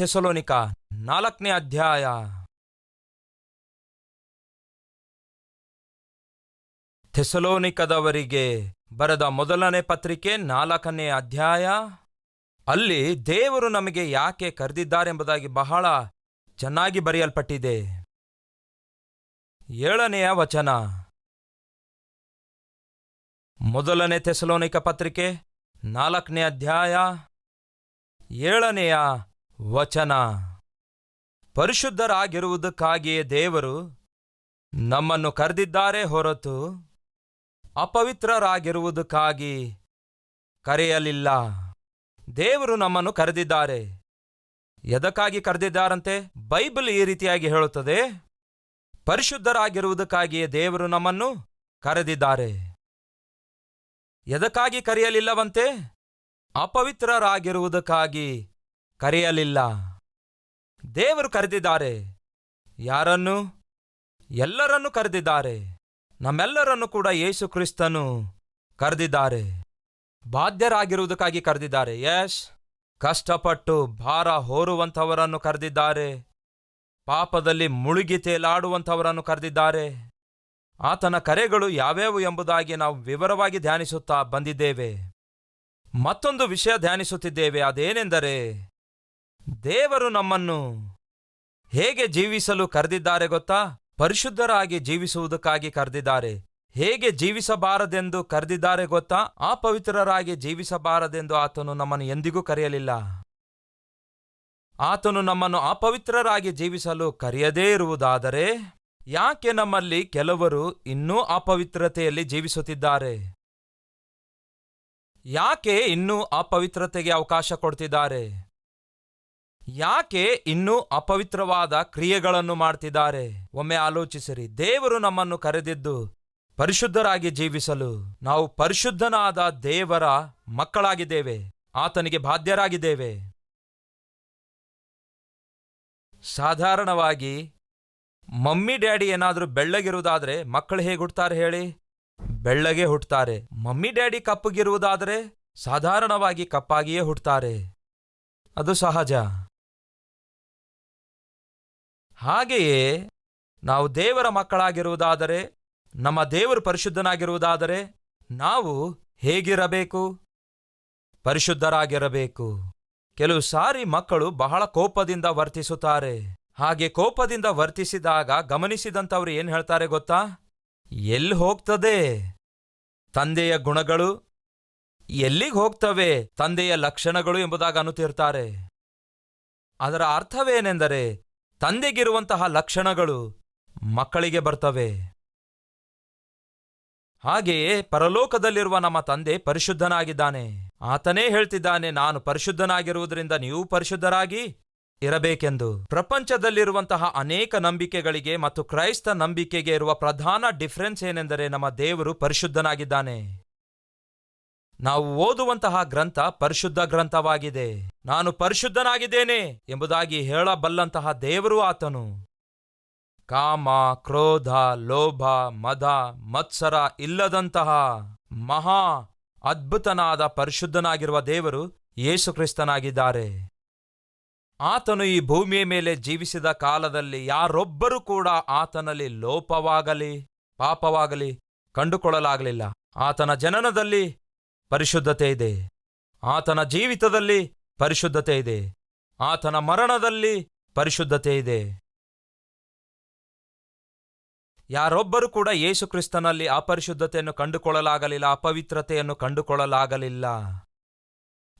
ಥೆಸಲೋನಿಕ 4ನೇ ಅಧ್ಯಾಯ. ಥೆಸಲೋನಿಕದವರಿಗೆ ಬರೆದ ಮೊದಲನೇ ಪತ್ರಿಕೆ 4ನೇ ಅಧ್ಯಾಯ. ಅಲ್ಲಿ ದೇವರು ನಮಗೆ ಯಾಕೆ ಕರೆದಿದ್ದಾರೆಂಬುದಾಗಿ ಬಹಳ ಚೆನ್ನಾಗಿ ಬರೆಯಲ್ಪಟ್ಟಿದೆ. 7ನೇ ವಚನ. ಮೊದಲನೇ ಥೆಸಲೋನಿಕ ಪತ್ರಿಕೆ 4ನೇ ಅಧ್ಯಾಯ 7ನೇ ವಚನ. ಪರಿಶುದ್ಧರಾಗಿರುವುದಕ್ಕಾಗಿಯೇ ದೇವರು ನಮ್ಮನ್ನು ಕರೆದಿದ್ದಾರೆ ಹೊರತು ಅಪವಿತ್ರರಾಗಿರುವುದಕ್ಕಾಗಿ ಕರೆಯಲಿಲ್ಲ. ದೇವರು ನಮ್ಮನ್ನು ಕರೆದಿದ್ದಾರೆ. ಎದಕ್ಕಾಗಿ ಕರೆದಿದ್ದಾರಂತೆ? ಬೈಬಲ್ ಈ ರೀತಿಯಾಗಿ ಹೇಳುತ್ತದೆ, ಪರಿಶುದ್ಧರಾಗಿರುವುದಕ್ಕಾಗಿಯೇ ದೇವರು ನಮ್ಮನ್ನು ಕರೆದಿದ್ದಾರೆ. ಎದಕ್ಕಾಗಿ ಕರೆಯಲಿಲ್ಲವಂತೆ? ಅಪವಿತ್ರರಾಗಿರುವುದಕ್ಕಾಗಿ ಕರೆಯಲಿಲ್ಲ. ದೇವರು ಕರೆದಿದ್ದಾರೆ. ಯಾರನ್ನು? ಎಲ್ಲರನ್ನೂ ಕರೆದಿದ್ದಾರೆ. ನಮ್ಮೆಲ್ಲರನ್ನು ಕೂಡ ಯೇಸು ಕ್ರಿಸ್ತನು ಕರೆದಿದ್ದಾರೆ. ಬಾಧ್ಯರಾಗಿರುವುದಕ್ಕಾಗಿ ಕರೆದಿದ್ದಾರೆ. ಯಸ್, ಕಷ್ಟಪಟ್ಟು ಭಾರ ಹೊರುವಂಥವರನ್ನು ಕರೆದಿದ್ದಾರೆ. ಪಾಪದಲ್ಲಿ ಮುಳುಗಿ ತೇಲಾಡುವಂಥವರನ್ನು ಕರೆದಿದ್ದಾರೆ. ಆತನ ಕರೆಗಳು ಯಾವ್ಯಾವು ಎಂಬುದಾಗಿ ನಾವು ವಿವರವಾಗಿ ಧ್ಯಾನಿಸುತ್ತಾ ಬಂದಿದ್ದೇವೆ. ಮತ್ತೊಂದು ವಿಷಯ ಧ್ಯಾನಿಸುತ್ತಿದ್ದೇವೆ. ಅದೇನೆಂದರೆ, ದೇವರು ನಮ್ಮನ್ನು ಹೇಗೆ ಜೀವಿಸಲು ಕರೆದಿದ್ದಾರೆ ಗೊತ್ತಾ? ಪರಿಶುದ್ಧರಾಗಿ ಜೀವಿಸುವುದಕ್ಕಾಗಿ ಕರೆದಿದ್ದಾರೆ. ಹೇಗೆ ಜೀವಿಸಬಾರದೆಂದು ಕರೆದಿದ್ದಾರೆ ಗೊತ್ತಾ? ಅಪವಿತ್ರರಾಗಿ ಜೀವಿಸಬಾರದೆಂದು ಆತನು ನಮ್ಮನ್ನು ಎಂದಿಗೂ ಕರೆಯಲಿಲ್ಲ. ಆತನು ನಮ್ಮನ್ನು ಅಪವಿತ್ರರಾಗಿ ಜೀವಿಸಲು ಕರೆಯದೇ ಇರುವುದಾದರೆ ಯಾಕೆ ನಮ್ಮಲ್ಲಿ ಕೆಲವರು ಇನ್ನೂ ಅಪವಿತ್ರತೆಯಲ್ಲಿ ಜೀವಿಸುತ್ತಿದ್ದಾರೆ? ಯಾಕೆ ಇನ್ನೂ ಅಪವಿತ್ರತೆಗೆ ಅವಕಾಶ ಕೊಡ್ತಿದ್ದಾರೆ? ಯಾಕೆ ಇನ್ನೂ ಅಪವಿತ್ರವಾದ ಕ್ರಿಯೆಗಳನ್ನು ಮಾಡ್ತಿದ್ದಾರೆ? ಒಮ್ಮೆ ಆಲೋಚಿಸಿರಿ. ದೇವರು ನಮ್ಮನ್ನು ಕರೆದಿದ್ದು ಪರಿಶುದ್ಧರಾಗಿ ಜೀವಿಸಲು. ನಾವು ಪರಿಶುದ್ಧನಾದ ದೇವರ ಮಕ್ಕಳಾಗಿದ್ದೇವೆ. ಆತನಿಗೆ ಬಾಧ್ಯರಾಗಿದ್ದೇವೆ. ಸಾಧಾರಣವಾಗಿ ಮಮ್ಮಿ ಡ್ಯಾಡಿ ಏನಾದರೂ ಬೆಳ್ಳಗಿರುವುದಾದ್ರೆ ಮಕ್ಕಳು ಹೇಗೆ ಹುಟ್ಟುತ್ತಾರೆ ಹೇಳಿ? ಬೆಳ್ಳಗೆ ಹುಟ್ಟುತ್ತಾರೆ. ಮಮ್ಮಿ ಡ್ಯಾಡಿ ಕಪ್ಪಗಿರುವುದಾದರೆ ಸಾಧಾರಣವಾಗಿ ಕಪ್ಪಾಗಿಯೇ ಹುಟ್ಟುತ್ತಾರೆ. ಅದು ಸಹಜ. ಹಾಗೆಯೇ ನಾವು ದೇವರ ಮಕ್ಕಳಾಗಿರುವುದಾದರೆ, ನಮ್ಮ ದೇವರು ಪರಿಶುದ್ಧನಾಗಿರುವುದಾದರೆ ನಾವು ಹೇಗಿರಬೇಕು? ಪರಿಶುದ್ಧರಾಗಿರಬೇಕು. ಕೆಲವು ಸಾರಿ ಮಕ್ಕಳು ಬಹಳ ಕೋಪದಿಂದ ವರ್ತಿಸುತ್ತಾರೆ. ಹಾಗೆ ಕೋಪದಿಂದ ವರ್ತಿಸಿದಾಗ ಗಮನಿಸಿದಂಥವ್ರು ಏನು ಹೇಳ್ತಾರೆ ಗೊತ್ತಾ? ಎಲ್ಲಿ ಹೋಗ್ತದೆ ತಂದೆಯ ಗುಣಗಳು? ಎಲ್ಲಿಗೆ ಹೋಗ್ತವೆ ತಂದೆಯ ಲಕ್ಷಣಗಳು ಎಂಬುದಾಗಿ ಅನ್ನುತ್ತಿರ್ತಾರೆ. ಅದರ ಅರ್ಥವೇನೆಂದರೆ, ತಂದೆಗಿರುವಂತಹ ಲಕ್ಷಣಗಳು ಮಕ್ಕಳಿಗೆ ಬರ್ತವೆ. ಹಾಗೆಯೇ ಪರಲೋಕದಲ್ಲಿರುವ ನಮ್ಮ ತಂದೆ ಪರಿಶುದ್ಧನಾಗಿದ್ದಾನೆ. ಆತನೇ ಹೇಳ್ತಿದ್ದಾನೆ, ನಾನು ಪರಿಶುದ್ಧನಾಗಿರುವುದರಿಂದ ನೀವು ಪರಿಶುದ್ಧರಾಗಿ ಇರಬೇಕೆಂದು. ಪ್ರಪಂಚದಲ್ಲಿರುವಂತಹ ಅನೇಕ ನಂಬಿಕೆಗಳಿಗೆ ಮತ್ತು ಕ್ರೈಸ್ತ ನಂಬಿಕೆಗೆ ಇರುವ ಪ್ರಧಾನ ಡಿಫರೆನ್ಸ್ ಏನೆಂದರೆ, ನಮ್ಮ ದೇವರು ಪರಿಶುದ್ಧನಾಗಿದ್ದಾನೆ. ನಾವು ಓದುವಂತಹ ಗ್ರಂಥ ಪರಿಶುದ್ಧ ಗ್ರಂಥವಾಗಿದೆ. ನಾನು ಪರಿಶುದ್ಧನಾಗಿದ್ದೇನೆ ಎಂಬುದಾಗಿ ಹೇಳಬಲ್ಲಂತಹ ದೇವರು ಆತನು. ಕಾಮ, ಕ್ರೋಧ, ಲೋಭ, ಮದ, ಮತ್ಸರ ಇಲ್ಲದಂತಹ ಮಹಾ ಅದ್ಭುತನಾದ ಪರಿಶುದ್ಧನಾಗಿರುವ ದೇವರು ಯೇಸು ಕ್ರಿಸ್ತನಾಗಿದ್ದಾರೆ. ಆತನು ಈ ಭೂಮಿಯ ಮೇಲೆ ಜೀವಿಸಿದ ಕಾಲದಲ್ಲಿ ಯಾರೊಬ್ಬರೂ ಕೂಡ ಆತನಲ್ಲಿ ಲೋಪವಾಗಲಿ ಪಾಪವಾಗಲಿ ಕಂಡುಕೊಳ್ಳಲಾಗಲಿಲ್ಲ. ಆತನ ಜನನದಲ್ಲಿ ಪರಿಶುದ್ಧತೆ ಇದೆ. ಆತನ ಜೀವಿತದಲ್ಲಿ ಪರಿಶುದ್ಧತೆ ಇದೆ. ಆತನ ಮರಣದಲ್ಲಿ ಪರಿಶುದ್ಧತೆ ಇದೆ. ಯಾರೊಬ್ಬರೂ ಕೂಡ ಯೇಸು ಕ್ರಿಸ್ತನಲ್ಲಿ ಅಪರಿಶುದ್ಧತೆಯನ್ನು ಕಂಡುಕೊಳ್ಳಲಾಗಲಿಲ್ಲ, ಅಪವಿತ್ರತೆಯನ್ನು ಕಂಡುಕೊಳ್ಳಲಾಗಲಿಲ್ಲ.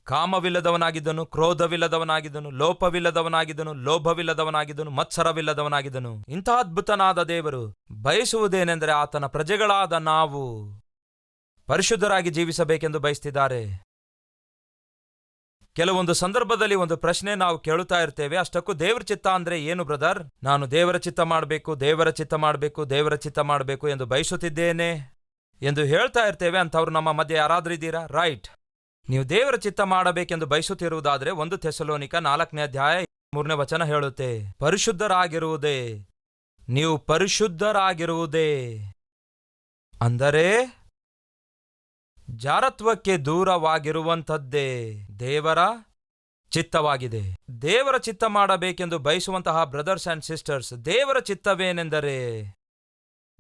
ಕಾಮವಿಲ್ಲದವನಾಗಿದ್ದನು, ಕ್ರೋಧವಿಲ್ಲದವನಾಗಿದ್ದನು, ಲೋಪವಿಲ್ಲದವನಾಗಿದ್ದನು, ಲೋಭವಿಲ್ಲದವನಾಗಿದ್ದನು, ಮತ್ಸರವಿಲ್ಲದವನಾಗಿದ್ದನು. ಇಂಥ ಅದ್ಭುತನಾದ ದೇವರು ಬಯಸುವುದೇನೆಂದರೆ ಆತನ ಪ್ರಜೆಗಳಾದ ನಾವು ಪರಿಶುದ್ಧರಾಗಿ ಜೀವಿಸಬೇಕೆಂದು ಬಯಸ್ತಿದ್ದಾರೆ. ಕೆಲವೊಂದು ಸಂದರ್ಭದಲ್ಲಿ ಒಂದು ಪ್ರಶ್ನೆ ನಾವು ಕೇಳುತ್ತಾ ಇರ್ತೇವೆ, ಅಷ್ಟಕ್ಕೂ ದೇವರ ಚಿತ್ತ ಅಂದ್ರೆ ಏನು ಬ್ರದರ್? ನಾನು ದೇವರ ಚಿತ್ತ ಮಾಡಬೇಕು, ದೇವರ ಚಿತ್ತ ಮಾಡಬೇಕು, ದೇವರ ಚಿತ್ತ ಮಾಡಬೇಕು ಎಂದು ಬಯಸುತ್ತಿದ್ದೇನೆ ಎಂದು ಹೇಳ್ತಾ ಇರ್ತೇವೆ. ಅಂಥವ್ರು ನಮ್ಮ ಮಧ್ಯೆ ಯಾರಾದ್ರೂ ಇದ್ದೀರಾ? ರೈಟ್. ನೀವು ದೇವರ ಚಿತ್ತ ಮಾಡಬೇಕೆಂದು ಬಯಸುತ್ತಿರುವುದಾದ್ರೆ 1 ಥೆಸಲೋನಿಕ 4ನೇ ಅಧ್ಯಾಯ 3ನೇ ವಚನ ಹೇಳುತ್ತೆ, ಪರಿಶುದ್ಧರಾಗಿರುವುದೇ, ನೀವು ಪರಿಶುದ್ಧರಾಗಿರುವುದೇ ಅಂದರೆ ಜಾರತ್ವಕ್ಕೆ ದೂರವಾಗಿರುವಂಥದ್ದೇ ದೇವರ ಚಿತ್ತವಾಗಿದೆ. ದೇವರ ಚಿತ್ತ ಮಾಡಬೇಕೆಂದು ಬಯಸುವಂತಹ ಬ್ರದರ್ಸ್ ಅಂಡ್ ಸಿಸ್ಟರ್ಸ್, ದೇವರ ಚಿತ್ತವೇನೆಂದರೆ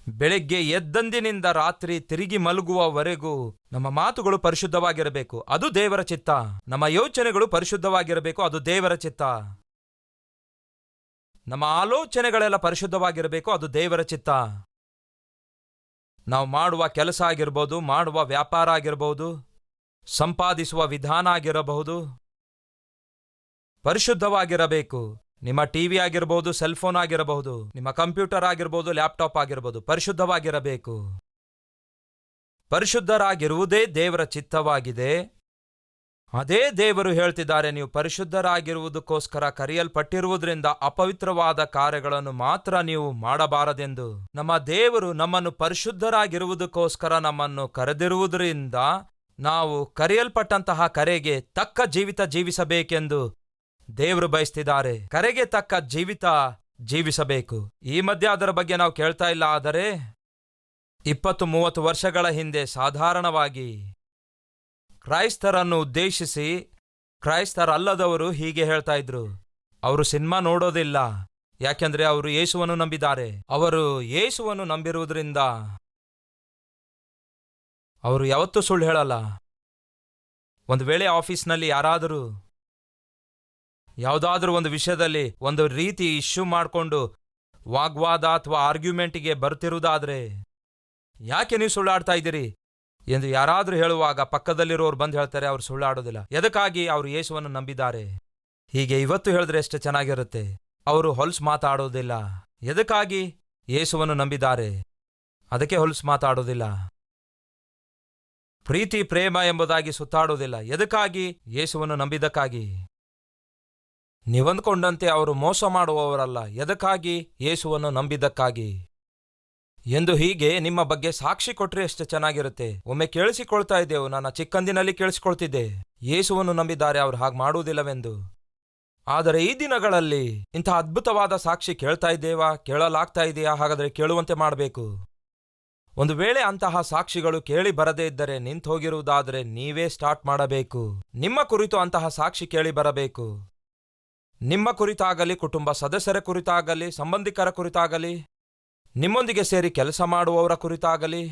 ಬೆಳಿಗ್ಗೆ ಎದ್ದಂದಿನಿಂದ ರಾತ್ರಿ ತಿರುಗಿ ಮಲಗುವವರೆಗೂ ನಮ್ಮ ಮಾತುಗಳು ಪರಿಶುದ್ಧವಾಗಿರಬೇಕು, ಅದು ದೇವರ ಚಿತ್ತ. ನಮ್ಮ ಯೋಚನೆಗಳು ಪರಿಶುದ್ಧವಾಗಿರಬೇಕು, ಅದು ದೇವರ ಚಿತ್ತ. ನಮ್ಮ ಆಲೋಚನೆಗಳೆಲ್ಲ ಪರಿಶುದ್ಧವಾಗಿರಬೇಕು, ಅದು ದೇವರ ಚಿತ್ತ. ನಾವು ಮಾಡುವ ಕೆಲಸ ಆಗಿರ್ಬೋದು, ಮಾಡುವ ವ್ಯಾಪಾರ ಆಗಿರಬಹುದು, ಸಂಪಾದಿಸುವ ವಿಧಾನ ಆಗಿರಬಹುದು, ಪರಿಶುದ್ಧವಾಗಿರಬೇಕು. ನಿಮ್ಮ ಟಿವಿ ಆಗಿರಬಹುದು, ಸೆಲ್ಫೋನ್ ಆಗಿರಬಹುದು, ನಿಮ್ಮ ಕಂಪ್ಯೂಟರ್ ಆಗಿರಬಹುದು, ಲ್ಯಾಪ್ಟಾಪ್ ಆಗಿರಬಹುದು, ಪರಿಶುದ್ಧವಾಗಿರಬೇಕು. ಪರಿಶುದ್ಧರಾಗಿರುವುದೇ ದೇವರ ಚಿತ್ತವಾಗಿದೆ. ಅದೇ ದೇವರು ಹೇಳ್ತಿದ್ದಾರೆ, ನೀವು ಪರಿಶುದ್ಧರಾಗಿರುವುದಕ್ಕೋಸ್ಕರ ಕರೆಯಲ್ಪಟ್ಟಿರುವುದರಿಂದ ಅಪವಿತ್ರವಾದ ಕಾರ್ಯಗಳನ್ನು ಮಾತ್ರ ನೀವು ಮಾಡಬಾರದೆಂದು. ನಮ್ಮ ದೇವರು ನಮ್ಮನ್ನು ಪರಿಶುದ್ಧರಾಗಿರುವುದಕ್ಕೋಸ್ಕರ ನಮ್ಮನ್ನು ಕರೆದಿರುವುದರಿಂದ ನಾವು ಕರೆಯಲ್ಪಟ್ಟಂತಹ ಕರೆಗೆ ತಕ್ಕ ಜೀವಿತ ಜೀವಿಸಬೇಕೆಂದು ದೇವರು ಬಯಸ್ತಿದ್ದಾರೆ. ಕರೆಗೆ ತಕ್ಕ ಜೀವಿತ ಜೀವಿಸಬೇಕು. ಈ ಮಧ್ಯೆ ಅದರ ಬಗ್ಗೆ ನಾವು ಕೇಳ್ತಾ ಇಲ್ಲ. ಆದರೆ 20-30 ವರ್ಷಗಳ ಹಿಂದೆ ಸಾಧಾರಣವಾಗಿ ಕ್ರೈಸ್ತರನ್ನು ಉದ್ದೇಶಿಸಿ ಕ್ರೈಸ್ತರಲ್ಲದವರು ಹೀಗೆ ಹೇಳ್ತಾ ಇದ್ರು, ಅವರು ಸಿನಿಮಾ ನೋಡೋದಿಲ್ಲ, ಯಾಕೆಂದ್ರೆ ಅವರು ಯೇಸುವನ್ನು ನಂಬಿದ್ದಾರೆ. ಅವರು ಯೇಸುವನ್ನು ನಂಬಿರುವುದರಿಂದ ಅವರು ಯಾವತ್ತೂ ಸುಳ್ಳು ಹೇಳಲ್ಲ. ಒಂದು ವೇಳೆ ಆಫೀಸ್ನಲ್ಲಿ ಯಾರಾದರೂ ಯಾವುದಾದ್ರೂ ಒಂದು ವಿಷಯದಲ್ಲಿ ಒಂದು ರೀತಿ ಇಶ್ಯೂ ಮಾಡಿಕೊಂಡು ವಾಗ್ವಾದ ಅಥವಾ ಆರ್ಗ್ಯುಮೆಂಟಿಗೆ ಬರ್ತಿರುವುದಾದ್ರೆ, ಯಾಕೆ ನೀವು ಸುಳ್ಳಾಡ್ತಾ ಇದ್ದೀರಿ ಎಂದು ಯಾರಾದರೂ ಹೇಳುವಾಗ ಪಕ್ಕದಲ್ಲಿರೋರು ಬಂದು ಹೇಳ್ತಾರೆ, ಅವರು ಸುಳ್ಳಾಡೋದಿಲ್ಲ. ಎದಕ್ಕಾಗಿ? ಅವರು ಯೇಸುವನ್ನು ನಂಬಿದ್ದಾರೆ. ಹೀಗೆ ಇವತ್ತು ಹೇಳಿದ್ರೆ ಎಷ್ಟು ಚೆನ್ನಾಗಿರುತ್ತೆ. ಅವರು ಹೊಲಸು ಮಾತಾಡೋದಿಲ್ಲ. ಎದಕ್ಕಾಗಿ? ಯೇಸುವನ್ನು ನಂಬಿದ್ದಾರೆ, ಅದಕ್ಕೆ ಹೊಲಸು ಮಾತಾಡೋದಿಲ್ಲ. ಪ್ರೀತಿ ಪ್ರೇಮ ಎಂಬುದಾಗಿ ಸುತ್ತಾಡೋದಿಲ್ಲ. ಎದಕ್ಕಾಗಿ? ಯೇಸುವನ್ನು ನಂಬಿದ್ದಕ್ಕಾಗಿ. ನೀವಂದ್ಕೊಂಡಂತೆ ಅವರು ಮೋಸ ಮಾಡುವವರಲ್ಲ. ಎದಕ್ಕಾಗಿ? ಯೇಸುವನ್ನು ನಂಬಿದ್ದಕ್ಕಾಗಿ ಎಂದು. ಹೀಗೆ ನಿಮ್ಮ ಬಗ್ಗೆ ಸಾಕ್ಷಿ ಕೊಟ್ರೆ ಎಷ್ಟು ಚೆನ್ನಾಗಿರುತ್ತೆ. ಒಮ್ಮೆ ಕೇಳಿಸಿಕೊಳ್ತಾ ಇದ್ದೆವು, ನನ್ನ ಚಿಕ್ಕಂದಿನಲ್ಲಿ ಕೇಳಿಸಿಕೊಳ್ತಿದ್ದೆ, ಯೇಸುವನ್ನು ನಂಬಿದ್ದಾರೆ, ಅವರು ಹಾಗೆ ಮಾಡುವುದಿಲ್ಲವೆಂದು. ಆದರೆ ಈ ದಿನಗಳಲ್ಲಿ ಇಂಥ ಅದ್ಭುತವಾದ ಸಾಕ್ಷಿ ಕೇಳ್ತಾ ಇದ್ದೇವಾ? ಕೇಳಲಾಗ್ತಾ ಇದೆಯಾ? ಹಾಗಾದರೆ ಕೇಳುವಂತೆ ಮಾಡಬೇಕು. ಒಂದು ವೇಳೆ ಅಂತಹ ಸಾಕ್ಷಿಗಳು ಕೇಳಿ ಬರದೇ ಇದ್ದರೆ, ನಿಂತು ಹೋಗಿರುವುದಾದರೆ ನೀವೇ ಸ್ಟಾರ್ಟ್ ಮಾಡಬೇಕು. ನಿಮ್ಮ ಕುರಿತು ಅಂತಹ ಸಾಕ್ಷಿ ಕೇಳಿ ಬರಬೇಕು. ನಿಮ್ಮ ಕುರಿತಾಗಲಿ, ಕುಟುಂಬ ಸದಸ್ಯರ ಕುರಿತಾಗಲಿ, ಸಂಬಂಧಿಕರ ಕುರಿತಾಗಲಿ, ನಿಮ್ಮೊಂದಿಗೆ ಸೇರಿ ಕೆಲಸ ಮಾಡುವವರ ಕುರಿತಾಗಲಿ,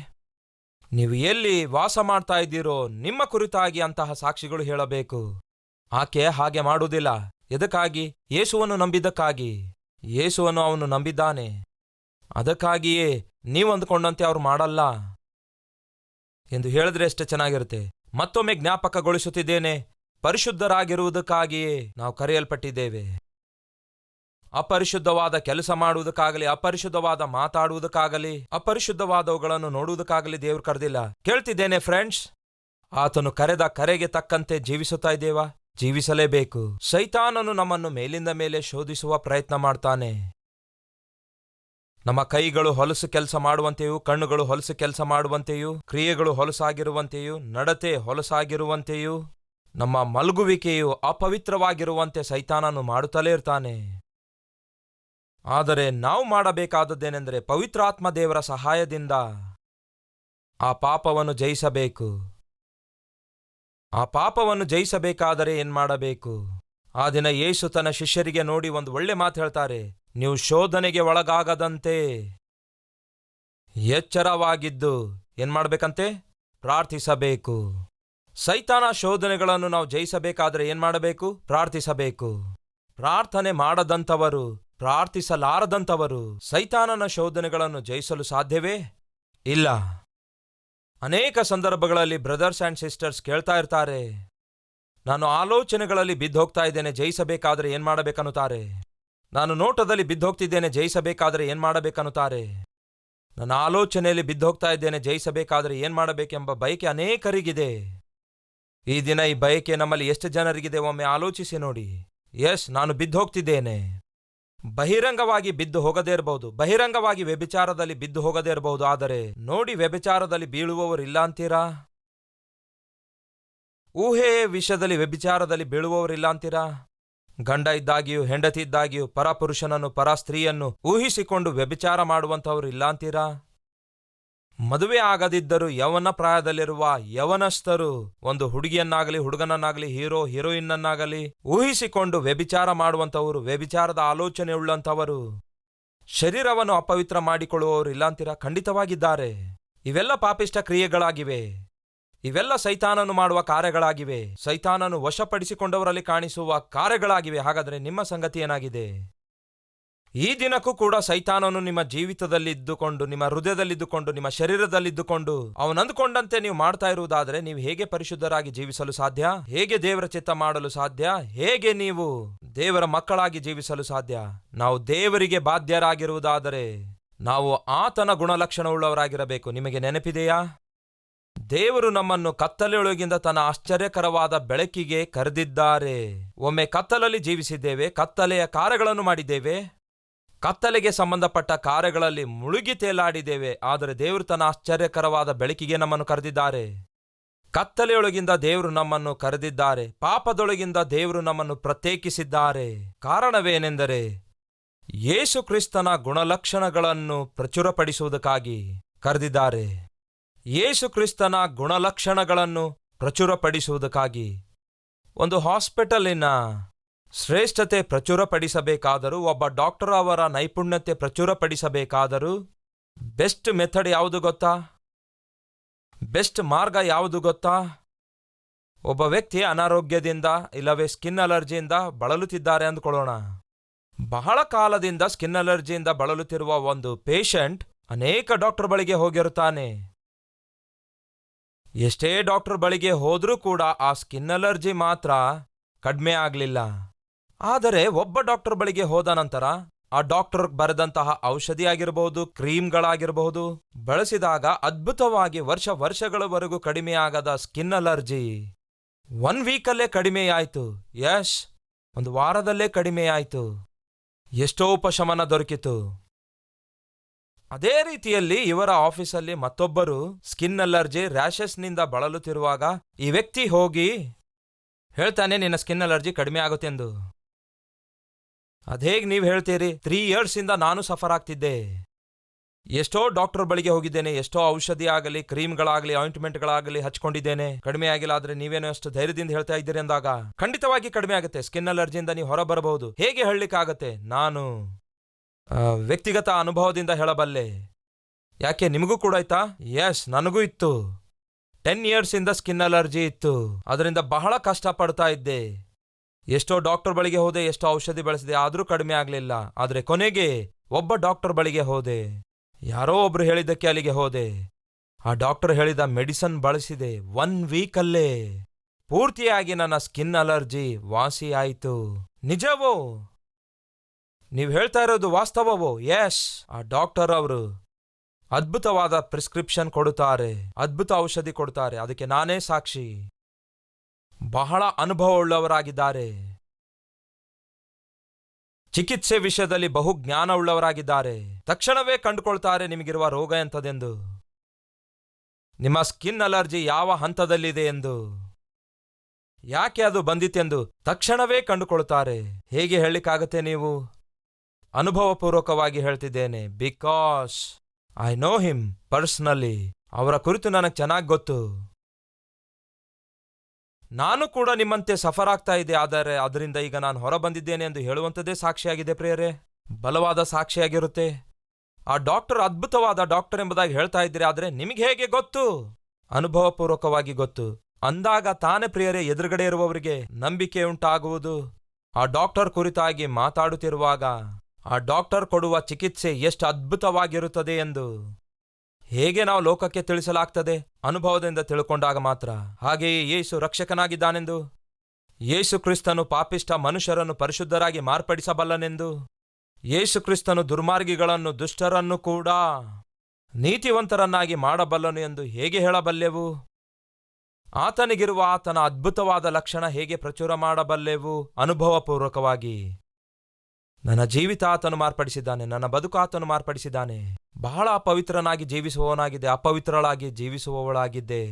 ನೀವು ಎಲ್ಲಿ ವಾಸ ಮಾಡ್ತಾ ಇದ್ದೀರೋ ನಿಮ್ಮ ಕುರಿತಾಗಿ ಅಂತಹ ಸಾಕ್ಷಿಗಳು ಹೇಳಬೇಕು. ಆಕೆ ಹಾಗೆ ಮಾಡುವುದಿಲ್ಲ. ಎದಕ್ಕಾಗಿ? ಯೇಸುವನ್ನು ನಂಬಿದ್ದಕ್ಕಾಗಿ. ಯೇಸುವನ್ನು ಅವನು ನಂಬಿದ್ದಾನೆ, ಅದಕ್ಕಾಗಿಯೇ ನೀವು ಅಂದುಕೊಂಡಂತೆ ಅವರು ಮಾಡಲ್ಲ ಎಂದು ಹೇಳಿದ್ರೆ ಎಷ್ಟು ಚೆನ್ನಾಗಿರುತ್ತೆ. ಮತ್ತೊಮ್ಮೆ ಜ್ಞಾಪಕಗೊಳಿಸುತ್ತಿದ್ದೇನೆ, ಪರಿಶುದ್ಧರಾಗಿರುವುದಕ್ಕಾಗಿಯೇ ನಾವು ಕರೆಯಲ್ಪಟ್ಟಿದ್ದೇವೆ. ಅಪರಿಶುದ್ಧವಾದ ಕೆಲಸ ಮಾಡುವುದಕ್ಕಾಗಲಿ, ಅಪರಿಶುದ್ಧವಾದ ಮಾತಾಡುವುದಕ್ಕಾಗಲಿ, ಅಪರಿಶುದ್ಧವಾದವುಗಳನ್ನು ನೋಡುವುದಕ್ಕಾಗಲಿ ದೇವರು ಕರೆದಿಲ್ಲ. ಕೇಳ್ತಿದ್ದೇನೆ ಫ್ರೆಂಡ್ಸ್, ಆತನು ಕರೆದ ಕರೆಗೆ ತಕ್ಕಂತೆ ಜೀವಿಸುತ್ತಾ ಇದ್ದೇವಾ? ಜೀವಿಸಲೇಬೇಕು. ಸೈತಾನನು ನಮ್ಮನ್ನು ಮೇಲಿಂದ ಮೇಲೆ ಶೋಧಿಸುವ ಪ್ರಯತ್ನ ಮಾಡ್ತಾನೆ. ನಮ್ಮ ಕೈಗಳು ಹೊಲಸು ಕೆಲಸ ಮಾಡುವಂತೆಯೂ, ಕಣ್ಣುಗಳು ಹೊಲಸು ಕೆಲಸ ಮಾಡುವಂತೆಯೂ, ಕ್ರಿಯೆಗಳು ಹೊಲಸಾಗಿರುವಂತೆಯೂ, ನಡತೆ ಹೊಲಸಾಗಿರುವಂತೆಯೂ, ನಮ್ಮ ಮಲಗುವಿಕೆಯು ಅಪವಿತ್ರವಾಗಿರುವಂತೆ ಸೈತಾನನು ಮಾಡುತ್ತಲೇ ಇರ್ತಾನೆ. ಆದರೆ ನಾವು ಮಾಡಬೇಕಾದದ್ದೇನೆಂದರೆ ಪವಿತ್ರಾತ್ಮ ದೇವರ ಸಹಾಯದಿಂದ ಆ ಪಾಪವನ್ನು ಜಯಿಸಬೇಕು. ಆ ಪಾಪವನ್ನು ಜಯಿಸಬೇಕಾದರೆ ಏನ್ ಮಾಡಬೇಕು? ಆ ದಿನ ಯೇಸು ತನ್ನ ಶಿಷ್ಯರಿಗೆ ನೋಡಿ ಒಂದು ಒಳ್ಳೆ ಮಾತು ಹೇಳ್ತಾರೆ, ನೀವು ಶೋಧನೆಗೆ ಒಳಗಾಗದಂತೆ ಎಚ್ಚರವಾಗಿದ್ದು ಏನ್ ಮಾಡ್ಬೇಕಂತೆ? ಪ್ರಾರ್ಥಿಸಬೇಕು. ಸೈತಾನ ಶೋಧನೆಗಳನ್ನು ನಾವು ಜಯಿಸಬೇಕಾದ್ರೆ ಏನ್ ಮಾಡಬೇಕು? ಪ್ರಾರ್ಥಿಸಬೇಕು. ಪ್ರಾರ್ಥನೆ ಮಾಡದಂಥವರು, ಪ್ರಾರ್ಥಿಸಲಾರದಂಥವರು ಸೈತಾನನ ಶೋಧನೆಗಳನ್ನು ಜಯಿಸಲು ಸಾಧ್ಯವೇ ಇಲ್ಲ. ಅನೇಕ ಸಂದರ್ಭಗಳಲ್ಲಿ ಬ್ರದರ್ಸ್ ಅಂಡ್ ಸಿಸ್ಟರ್ಸ್ ಕೇಳ್ತಾ ಇರ್ತಾರೆ, ನಾನು ಆಲೋಚನೆಗಳಲ್ಲಿ ಬಿದ್ದೋಗ್ತಾ ಇದ್ದೇನೆ, ಜಯಿಸಬೇಕಾದ್ರೆ ಏನ್ ಮಾಡಬೇಕನ್ನುತ್ತಾರೆ. ನಾನು ನೋಟದಲ್ಲಿ ಬಿದ್ದೋಗ್ತಿದ್ದೇನೆ, ಜಯಿಸಬೇಕಾದ್ರೆ ಏನ್ ಮಾಡಬೇಕನ್ನುತ್ತಾರೆ. ನನ್ನ ಆಲೋಚನೆಯಲ್ಲಿ ಬಿದ್ದೋಗ್ತಾ ಇದ್ದೇನೆ, ಜಯಿಸಬೇಕಾದ್ರೆ ಏನ್ ಮಾಡಬೇಕೆಂಬ ಬಯಕೆ ಅನೇಕರಿಗಿದೆ. ಈ ದಿನ ಈ ಬಯಕೆ ನಮ್ಮಲ್ಲಿ ಎಷ್ಟು ಜನರಿಗಿದೆ ಒಮ್ಮೆ ಆಲೋಚಿಸಿ ನೋಡಿ. ಎಸ್, ನಾನು ಬಿದ್ದೋಗ್ತಿದ್ದೇನೆ. ಬಹಿರಂಗವಾಗಿ ಬಿದ್ದು ಹೋಗದೇ ಇರಬಹುದು, ಬಹಿರಂಗವಾಗಿ ವ್ಯಭಿಚಾರದಲ್ಲಿ ಬಿದ್ದು ಹೋಗದೇ ಇರಬಹುದು. ಆದರೆ ನೋಡಿ, ವ್ಯಭಿಚಾರದಲ್ಲಿ ಬೀಳುವವರು ಇಲ್ಲ ಅಂತೀರಾ? ಊಹೆಯ ವಿಷಯದಲ್ಲಿ ವ್ಯಭಿಚಾರದಲ್ಲಿ ಬೀಳುವವರಿಲ್ಲ ಅಂತೀರಾ? ಗಂಡ ಇದ್ದಾಗಿಯೂ ಹೆಂಡತಿ ಇದ್ದಾಗಿಯೂ ಪರಪುರುಷನನ್ನು ಪರ ಸ್ತ್ರೀಯನ್ನು ಊಹಿಸಿಕೊಂಡು ವ್ಯಭಿಚಾರ ಮಾಡುವಂಥವ್ರು ಇಲ್ಲ ಅಂತೀರಾ? ಮದುವೆ ಆಗದಿದ್ದರೂ ಯವನ ಪ್ರಾಯದಲ್ಲಿರುವ ಯವನಸ್ಥರು ಒಂದು ಹುಡುಗಿಯನ್ನಾಗಲಿ ಹುಡುಗನನ್ನಾಗಲಿ ಹೀರೋಯಿನ್ನನ್ನಾಗಲಿ ಊಹಿಸಿಕೊಂಡು ವ್ಯಭಿಚಾರ ಮಾಡುವಂಥವರು, ವ್ಯಭಿಚಾರದ ಆಲೋಚನೆ ಉಳ್ಳಂಥವರು, ಶರೀರವನ್ನು ಅಪವಿತ್ರ ಮಾಡಿಕೊಳ್ಳುವವರು ಇಲ್ಲಾಂತೀರಾ? ಖಂಡಿತವಾಗಿದ್ದಾರೆ. ಇವೆಲ್ಲ ಪಾಪಿಷ್ಟ ಕ್ರಿಯೆಗಳಾಗಿವೆ. ಇವೆಲ್ಲ ಸೈತಾನನು ಮಾಡುವ ಕಾರ್ಯಗಳಾಗಿವೆ. ಸೈತಾನನು ವಶಪಡಿಸಿಕೊಂಡವರಲ್ಲಿ ಕಾಣಿಸುವ ಕಾರ್ಯಗಳಾಗಿವೆ. ಹಾಗಾದರೆ ನಿಮ್ಮ ಸಂಗತಿ ಏನಾಗಿದೆ? ಈ ದಿನಕ್ಕೂ ಕೂಡ ಸೈತಾನನು ನಿಮ್ಮ ಜೀವಿತದಲ್ಲಿದ್ದುಕೊಂಡು, ನಿಮ್ಮ ಹೃದಯದಲ್ಲಿದ್ದುಕೊಂಡು, ನಿಮ್ಮ ಶರೀರದಲ್ಲಿದ್ದುಕೊಂಡು ಅವನಂದುಕೊಂಡಂತೆ ನೀವು ಮಾಡ್ತಾ ಇರುವುದಾದರೆ ನೀವು ಹೇಗೆ ಪರಿಶುದ್ಧರಾಗಿ ಜೀವಿಸಲು ಸಾಧ್ಯ? ಹೇಗೆ ದೇವರ ಚಿತ್ತ ಮಾಡಲು ಸಾಧ್ಯ? ಹೇಗೆ ನೀವು ದೇವರ ಮಕ್ಕಳಾಗಿ ಜೀವಿಸಲು ಸಾಧ್ಯ? ನಾವು ದೇವರಿಗೆ ಬಾಧ್ಯರಾಗಿರುವುದಾದರೆ ನಾವು ಆತನ ಗುಣಲಕ್ಷಣವುಳ್ಳವರಾಗಿರಬೇಕು. ನಿಮಗೆ ನೆನಪಿದೆಯಾ? ದೇವರು ನಮ್ಮನ್ನು ಕತ್ತಲೆಯೊಳಗಿಂದ ತನ್ನ ಆಶ್ಚರ್ಯಕರವಾದ ಬೆಳಕಿಗೆ ಕರೆದಿದ್ದಾರೆ. ಒಮ್ಮೆ ಕತ್ತಲಲ್ಲಿ ಜೀವಿಸಿದ್ದೇವೆ, ಕತ್ತಲೆಯ ಕಾರ್ಯಗಳನ್ನು ಮಾಡಿದ್ದೇವೆ, ಕತ್ತಲೆಗೆ ಸಂಬಂಧಪಟ್ಟ ಕಾರ್ಯಗಳಲ್ಲಿ ಮುಳುಗಿ ತೇಲಾಡಿದ್ದೇವೆ. ಆದರೆ ದೇವರು ತನ್ನ ಆಶ್ಚರ್ಯಕರವಾದ ಬೆಳಕಿಗೆ ನಮ್ಮನ್ನು ಕರೆದಿದ್ದಾರೆ. ಕತ್ತಲೆಯೊಳಗಿಂದ ದೇವರು ನಮ್ಮನ್ನು ಕರೆದಿದ್ದಾರೆ. ಪಾಪದೊಳಗಿಂದ ದೇವರು ನಮ್ಮನ್ನು ಪ್ರತ್ಯೇಕಿಸಿದ್ದಾರೆ. ಕಾರಣವೇನೆಂದರೆ ಯೇಸು ಕ್ರಿಸ್ತನ ಗುಣಲಕ್ಷಣಗಳನ್ನು ಪ್ರಚುರಪಡಿಸುವುದಕ್ಕಾಗಿ ಕರೆದಿದ್ದಾರೆ. ಯೇಸು ಕ್ರಿಸ್ತನ ಗುಣಲಕ್ಷಣಗಳನ್ನು ಪ್ರಚುರಪಡಿಸುವುದಕ್ಕಾಗಿ ಒಂದು ಹಾಸ್ಪಿಟಲಿನ ಶ್ರೇಷ್ಠತೆ ಪ್ರಚುರಪಡಿಸಬೇಕಾದರೂ, ಒಬ್ಬ ಡಾಕ್ಟರ್ ಅವರ ನೈಪುಣ್ಯತೆ ಪ್ರಚುರಪಡಿಸಬೇಕಾದರೂ ಬೆಸ್ಟ್ ಮೆಥಡ್ ಯಾವುದು ಗೊತ್ತಾ? ಬೆಸ್ಟ್ ಮಾರ್ಗ ಯಾವುದು ಗೊತ್ತಾ? ಒಬ್ಬ ವ್ಯಕ್ತಿ ಅನಾರೋಗ್ಯದಿಂದ ಇಲ್ಲವೇ ಸ್ಕಿನ್ ಅಲರ್ಜಿಯಿಂದ ಬಳಲುತ್ತಿದ್ದಾರೆ ಅಂದುಕೊಳ್ಳೋಣ. ಬಹಳ ಕಾಲದಿಂದ ಸ್ಕಿನ್ ಅಲರ್ಜಿಯಿಂದ ಬಳಲುತ್ತಿರುವ ಒಂದು ಪೇಷಂಟ್ ಅನೇಕ ಡಾಕ್ಟರ್ ಬಳಿಗೆ ಹೋಗಿರುತ್ತಾನೆ. ಎಷ್ಟೇ ಡಾಕ್ಟರ್ ಬಳಿಗೆ ಹೋದ್ರೂ ಕೂಡ ಆ ಸ್ಕಿನ್ ಅಲರ್ಜಿ ಮಾತ್ರ ಕಡಿಮೆ ಆಗಲಿಲ್ಲ. ಆದರೆ ಒಬ್ಬ ಡಾಕ್ಟರ್ ಬಳಿಗೆ ಹೋದ ನಂತರ ಆ ಡಾಕ್ಟರ್ ಬರೆದಂತಹ ಔಷಧಿ ಆಗಿರಬಹುದು, ಕ್ರೀಮ್ಗಳಾಗಿರಬಹುದು, ಬಳಸಿದಾಗ ಅದ್ಭುತವಾಗಿ ವರ್ಷಗಳವರೆಗೂ ಕಡಿಮೆಯಾಗದ ಸ್ಕಿನ್ ಅಲರ್ಜಿ 1 ವೀಕಲ್ಲೇ ಕಡಿಮೆಯಾಯಿತು. ಯಶ್, 1 ವಾರದಲ್ಲೇ ಕಡಿಮೆಯಾಯಿತು. ಎಷ್ಟೋ ಉಪಶಮನ ದೊರಕಿತು. ಅದೇ ರೀತಿಯಲ್ಲಿ ಇವರ ಆಫೀಸಲ್ಲಿ ಮತ್ತೊಬ್ಬರು ಸ್ಕಿನ್ ಅಲರ್ಜಿ ರ್ಯಾಷಸ್ನಿಂದ ಬಳಲುತ್ತಿರುವಾಗ ಈ ವ್ಯಕ್ತಿ ಹೋಗಿ ಹೇಳ್ತಾನೆ, ನಿನ್ನ ಸ್ಕಿನ್ ಅಲರ್ಜಿ ಕಡಿಮೆ ಆಗುತ್ತೆಂದು. ಅದೇಗ್ ನೀವು ಹೇಳ್ತೀರಿ? 3 ಇಯರ್ಸಿಂದ ನಾನು ಸಫರ್ ಆಗ್ತಿದ್ದೆ. ಎಷ್ಟೋ ಡಾಕ್ಟರ್ ಬಳಿಗೆ ಹೋಗಿದ್ದೇನೆ, ಎಷ್ಟೋ ಔಷಧಿ ಆಗಲಿ, ಕ್ರೀಮ್ಗಳಾಗಲಿ, ಆಯಿಂಟ್ಮೆಂಟ್ಗಳಾಗಲಿ ಹಚ್ಕೊಂಡಿದ್ದೇನೆ, ಕಡಿಮೆ ಆಗಿಲ್ಲ. ಆದ್ರೆ ನೀವೇನೋ ಅಷ್ಟು ಧೈರ್ಯದಿಂದ ಹೇಳ್ತಾ ಇದ್ದೀರಿ ಅಂದಾಗ ಖಂಡಿತವಾಗಿ ಕಡಿಮೆ ಆಗುತ್ತೆ. ಸ್ಕಿನ್ ಅಲರ್ಜಿಯಿಂದ ನೀವು ಹೊರ ಬರಬಹುದು. ಹೇಗೆ ಹೇಳಲಿಕ್ಕಾಗತ್ತೆ? ನಾನು ವ್ಯಕ್ತಿಗತ ಅನುಭವದಿಂದ ಹೇಳಬಲ್ಲೆ. ಯಾಕೆ, ನಿಮಗೂ ಕೂಡ ಆಯ್ತಾ? ಎಸ್, ನನಗೂ ಇತ್ತು. 10 ಇಯರ್ಸಿಂದ ಸ್ಕಿನ್ ಅಲರ್ಜಿ ಇತ್ತು. ಅದರಿಂದ ಬಹಳ ಕಷ್ಟಪಡ್ತಾ ಇದ್ದೆ. ಎಷ್ಟೋ ಡಾಕ್ಟರ್ ಬಳಿಗೆ ಹೋದೆ, ಎಷ್ಟೋ ಔಷಧಿ ಬಳಸಿದೆ, ಆದರೂ ಕಡಿಮೆ ಆಗಲಿಲ್ಲ. ಆದರೆ ಕೊನೆಗೆ ಒಬ್ಬ ಡಾಕ್ಟರ್ ಬಳಿಗೆ ಹೋದೆ. ಯಾರೋ ಒಬ್ರು ಹೇಳಿದ್ದಕ್ಕೆ ಅಲ್ಲಿಗೆ ಹೋದೆ. ಆ ಡಾಕ್ಟರ್ ಹೇಳಿದ ಮೆಡಿಸನ್ ಬಳಸಿದೆ. 1 ವೀಕಲ್ಲೇ ಪೂರ್ತಿಯಾಗಿ ನನ್ನ ಸ್ಕಿನ್ ಅಲರ್ಜಿ ವಾಸಿ ಆಯಿತು. ನಿಜವೋ? ನೀವು ಹೇಳ್ತಾ ಇರೋದು ವಾಸ್ತವವೋ? ಎಸ್. ಆ ಡಾಕ್ಟರ್ ಅವರು ಅದ್ಭುತವಾದ ಪ್ರಿಸ್ಕ್ರಿಪ್ಷನ್ ಕೊಡುತ್ತಾರೆ, ಅದ್ಭುತ ಔಷಧಿ ಕೊಡುತ್ತಾರೆ. ಅದಕ್ಕೆ ನಾನೇ ಸಾಕ್ಷಿ. ಬಹಳ ಅನುಭವವುಳ್ಳವರಾಗಿದ್ದಾರೆ. ಚಿಕಿತ್ಸೆ ವಿಷಯದಲ್ಲಿ ಬಹು ಜ್ಞಾನವುಳ್ಳವರಾಗಿದ್ದಾರೆ. ತಕ್ಷಣವೇ ಕಂಡುಕೊಳ್ತಾರೆ ನಿಮಗಿರುವ ರೋಗ ಎಂಥದೆಂದು, ನಿಮ್ಮ ಸ್ಕಿನ್ ಅಲರ್ಜಿ ಯಾವ ಹಂತದಲ್ಲಿದೆ ಎಂದು, ಯಾಕೆ ಅದು ಬಂದಿತೆಂದು ತಕ್ಷಣವೇ ಕಂಡುಕೊಳ್ತಾರೆ. ಹೇಗೆ ಹೇಳಲಿಕ್ಕಾಗತ್ತೆ ನೀವು? ಅನುಭವಪೂರ್ವಕವಾಗಿ ಹೇಳ್ತಿದ್ದೇನೆ. Because I know him personally. ಅವರ ಕುರಿತು ನನಗೆ ಚೆನ್ನಾಗಿ ಗೊತ್ತು. ನಾನು ಕೂಡ ನಿಮ್ಮಂತೆ ಸಫರ್ ಆಗ್ತಾ ಇದ್ದೆ. ಆದರೆ ಅದರಿಂದ ಈಗ ನಾನು ಹೊರ ಬಂದಿದ್ದೇನೆ ಎಂದು ಹೇಳುವಂಥದ್ದೇ ಸಾಕ್ಷಿಯಾಗಿದೆ ಪ್ರಿಯರೇ, ಬಲವಾದ ಸಾಕ್ಷಿಯಾಗಿರುತ್ತೆ. ಆ ಡಾಕ್ಟರ್ ಅದ್ಭುತವಾದ ಡಾಕ್ಟರ್ ಎಂಬುದಾಗಿ ಹೇಳ್ತಾ ಇದ್ದೀರಿ. ಆದರೆ ನಿಮಗೆ ಹೇಗೆ ಗೊತ್ತು? ಅನುಭವಪೂರ್ವಕವಾಗಿ ಗೊತ್ತು. ಅಂದಾಗ ತಾನೇ ಪ್ರಿಯರೇ ಎದುರುಗಡೆ ಇರುವವರಿಗೆ ನಂಬಿಕೆ ಉಂಟಾಗುವುದು. ಆ ಡಾಕ್ಟರ್ ಕುರಿತಾಗಿ ಮಾತಾಡುತ್ತಿರುವಾಗ ಆ ಡಾಕ್ಟರ್ ಕೊಡುವ ಚಿಕಿತ್ಸೆ ಎಷ್ಟು ಅದ್ಭುತವಾಗಿರುತ್ತದೆ ಎಂದು ಹೇಗೆ ನಾವು ಲೋಕಕ್ಕೆ ತಿಳಿಸಲಾಗ್ತದೆ? ಅನುಭವದಿಂದ ತಿಳ್ಕೊಂಡಾಗ ಮಾತ್ರ. ಹಾಗೆಯೇ ಯೇಸು ರಕ್ಷಕನಾಗಿದ್ದಾನೆಂದು, ಯೇಸು ಕ್ರಿಸ್ತನು ಪಾಪಿಷ್ಟ ಮನುಷ್ಯರನ್ನು ಪರಿಶುದ್ಧರಾಗಿ ಮಾರ್ಪಡಿಸಬಲ್ಲನೆಂದು, ಯೇಸು ಕ್ರಿಸ್ತನು ದುರ್ಮಾರ್ಗಿಗಳನ್ನು ದುಷ್ಟರನ್ನು ಕೂಡ ನೀತಿವಂತರನ್ನಾಗಿ ಮಾಡಬಲ್ಲನು ಎಂದು ಹೇಗೆ ಹೇಳಬಲ್ಲೆವು? ಆತನಿಗಿರುವ ಆತನ ಅದ್ಭುತವಾದ ಲಕ್ಷಣ ಹೇಗೆ ಪ್ರಚುರ ಮಾಡಬಲ್ಲೆವು? ಅನುಭವಪೂರ್ವಕವಾಗಿ. ನನ್ನ ಜೀವಿತ ಆತನು ಮಾರ್ಪಡಿಸಿದ್ದಾನೆ, ನನ್ನ ಬದುಕು ಆತನು ಮಾರ್ಪಡಿಸಿದ್ದಾನೆ. ಬಹಳ ಅಪವಿತ್ರನಾಗಿ ಜೀವಿಸುವವನಾಗಿದ್ದೆ, ಅಪವಿತ್ರಳಾಗಿ ಜೀವಿಸುವವಳಾಗಿದ್ದೆ.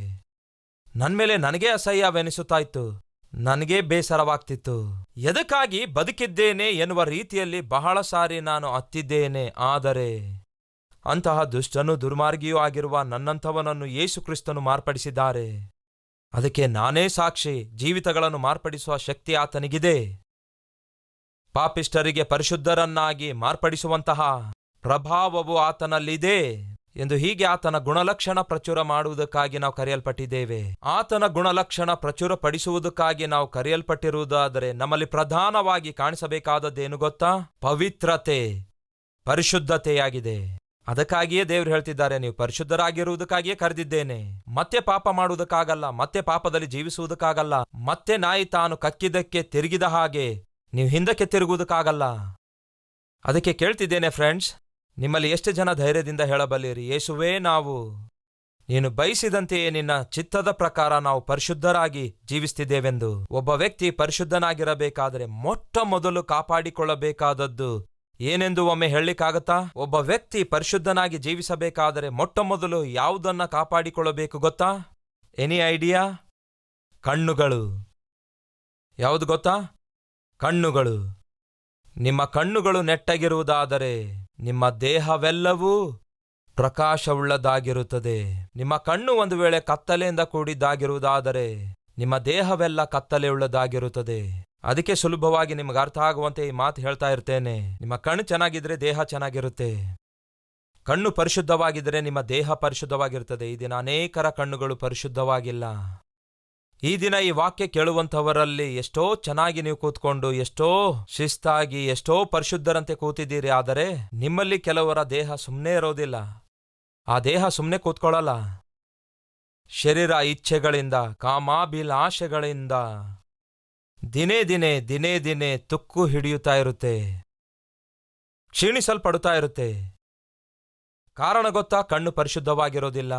ನನ್ಮೇಲೆ ನನಗೇ ಅಸಹ್ಯವೆನಿಸುತ್ತಾ ಇತ್ತು, ನನಗೇ ಬೇಸರವಾಗ್ತಿತ್ತು. ಎದಕ್ಕಾಗಿ ಬದುಕಿದ್ದೇನೆ ಎನ್ನುವ ರೀತಿಯಲ್ಲಿ ಬಹಳ ಸಾರಿ ನಾನು ಅತ್ತಿದ್ದೇನೆ. ಆದರೆ ಅಂತಹ ದುಷ್ಟನೂ ದುರ್ಮಾರ್ಗಿಯೂ ಆಗಿರುವ ನನ್ನಂಥವನನ್ನು ಯೇಸು ಕ್ರಿಸ್ತನು ಮಾರ್ಪಡಿಸಿದ್ದಾರೆ. ಅದಕ್ಕೆ ನಾನೇ ಸಾಕ್ಷಿ. ಜೀವಿತಗಳನ್ನು ಮಾರ್ಪಡಿಸುವ ಶಕ್ತಿ ಆತನಿಗಿದೆ. ಪಾಪಿಷ್ಠರಿಗೆ ಪರಿಶುದ್ಧರನ್ನಾಗಿ ಮಾರ್ಪಡಿಸುವಂತಹ ಪ್ರಭಾವವು ಆತನಲ್ಲಿದೆ ಎಂದು ಹೀಗೆ ಆತನ ಗುಣಲಕ್ಷಣ ಪ್ರಚುರ ಮಾಡುವುದಕ್ಕಾಗಿ ನಾವು ಕರೆಯಲ್ಪಟ್ಟಿದ್ದೇವೆ. ಆತನ ಗುಣಲಕ್ಷಣ ಪ್ರಚುರಪಡಿಸುವುದಕ್ಕಾಗಿ ನಾವು ಕರೆಯಲ್ಪಟ್ಟಿರುವುದಾದರೆ ನಮ್ಮಲ್ಲಿ ಪ್ರಧಾನವಾಗಿ ಕಾಣಿಸಬೇಕಾದದ್ದೇನು ಗೊತ್ತಾ? ಪವಿತ್ರತೆ, ಪರಿಶುದ್ಧತೆಯಾಗಿದೆ. ಅದಕ್ಕಾಗಿಯೇ ದೇವರು ಹೇಳ್ತಿದ್ದಾರೆ, ನೀವು ಪರಿಶುದ್ಧರಾಗಿರುವುದಕ್ಕಾಗಿಯೇ ಕರೆದಿದ್ದೇನೆ. ಮತ್ತೆ ಪಾಪ ಮಾಡುವುದಕ್ಕಾಗಲ್ಲ, ಮತ್ತೆ ಪಾಪದಲ್ಲಿ ಜೀವಿಸುವುದಕ್ಕಾಗಲ್ಲ, ಮತ್ತೆ ನಾಯಿ ತಾನು ಕಕ್ಕಿದ್ದಕ್ಕೆ ತಿರುಗಿದ ಹಾಗೆ ನೀವು ಹಿಂದಕ್ಕೆ ತಿರುಗುವುದಕ್ಕಾಗಲ್ಲ. ಅದಕ್ಕೆ ಕೇಳ್ತಿದ್ದೇನೆ ಫ್ರೆಂಡ್ಸ್, ನಿಮ್ಮಲ್ಲಿ ಎಷ್ಟು ಜನ ಧೈರ್ಯದಿಂದ ಹೇಳಬಲ್ಲಿರಿ, ಯೇಸುವೇ, ನೀನು ಬಯಸಿದಂತೆಯೇ ನಿನ್ನ ಚಿತ್ತದ ಪ್ರಕಾರ ನಾವು ಪರಿಶುದ್ಧರಾಗಿ ಜೀವಿಸ್ತಿದ್ದೇವೆಂದು. ಒಬ್ಬ ವ್ಯಕ್ತಿ ಪರಿಶುದ್ಧನಾಗಿರಬೇಕಾದರೆ ಮೊಟ್ಟ ಮೊದಲು ಕಾಪಾಡಿಕೊಳ್ಳಬೇಕಾದದ್ದು ಏನೆಂದು ಒಮ್ಮೆ ಹೇಳಲಿಕ್ಕಾಗತ್ತಾ? ಒಬ್ಬ ವ್ಯಕ್ತಿ ಪರಿಶುದ್ಧನಾಗಿ ಜೀವಿಸಬೇಕಾದರೆ ಮೊಟ್ಟ ಮೊದಲು ಯಾವುದನ್ನ ಕಾಪಾಡಿಕೊಳ್ಳಬೇಕು ಗೊತ್ತಾ? Any idea? ಕಣ್ಣುಗಳು. ಯಾವುದು ಗೊತ್ತಾ? ಕಣ್ಣುಗಳು. ನಿಮ್ಮ ಕಣ್ಣುಗಳು ನೆಟ್ಟಗಿರುವುದಾದರೆ ನಿಮ್ಮ ದೇಹವೆಲ್ಲವೂ ಪ್ರಕಾಶವುಳ್ಳದಾಗಿರುತ್ತದೆ. ನಿಮ್ಮ ಕಣ್ಣು ಒಂದು ವೇಳೆ ಕತ್ತಲೆಯಿಂದ ಕೂಡಿದ್ದಾಗಿರುವುದಾದರೆ ನಿಮ್ಮ ದೇಹವೆಲ್ಲ ಕತ್ತಲೆಯುಳ್ಳದಾಗಿರುತ್ತದೆ. ಅದಕ್ಕೆ ಸುಲಭವಾಗಿ ನಿಮಗೆ ಅರ್ಥ ಆಗುವಂತೆ ಈ ಮಾತು ಹೇಳ್ತಾ ಇರ್ತೇನೆ. ನಿಮ್ಮ ಕಣ್ಣು ಚೆನ್ನಾಗಿದ್ರೆ ದೇಹ ಚೆನ್ನಾಗಿರುತ್ತೆ. ಕಣ್ಣು ಪರಿಶುದ್ಧವಾಗಿದ್ದರೆ ನಿಮ್ಮ ದೇಹ ಪರಿಶುದ್ಧವಾಗಿರುತ್ತದೆ. ಈ ದಿನ ಅನೇಕರ ಕಣ್ಣುಗಳು ಪರಿಶುದ್ಧವಾಗಿಲ್ಲ. ಈ ದಿನ ಈ ವಾಕ್ಯ ಕೇಳುವಂಥವರಲ್ಲಿ ಎಷ್ಟೋ ಚೆನ್ನಾಗಿ ನೀವು ಕೂತ್ಕೊಂಡು ಎಷ್ಟೋ ಶಿಸ್ತಾಗಿ ಎಷ್ಟೋ ಪರಿಶುದ್ಧರಂತೆ ಕೂತಿದ್ದೀರಿ. ಆದರೆ ನಿಮ್ಮಲ್ಲಿ ಕೆಲವರ ದೇಹ ಸುಮ್ಮನೆ ಇರೋದಿಲ್ಲ. ಆ ದೇಹ ಸುಮ್ಮನೆ ಕೂತ್ಕೊಳ್ಳಲ್ಲ. ಶರೀರ ಇಚ್ಛೆಗಳಿಂದ, ಕಾಮಾಭಿಲಾಷೆಗಳಿಂದ ದಿನೇ ದಿನೇ ತುಕ್ಕು ಹಿಡಿಯುತ್ತಾ ಇರುತ್ತೆ, ಕ್ಷೀಣಿಸಲ್ಪಡುತ್ತಾ ಇರುತ್ತೆ. ಕಾರಣ ಗೊತ್ತಾ? ಕಣ್ಣು ಪರಿಶುದ್ಧವಾಗಿರೋದಿಲ್ಲ.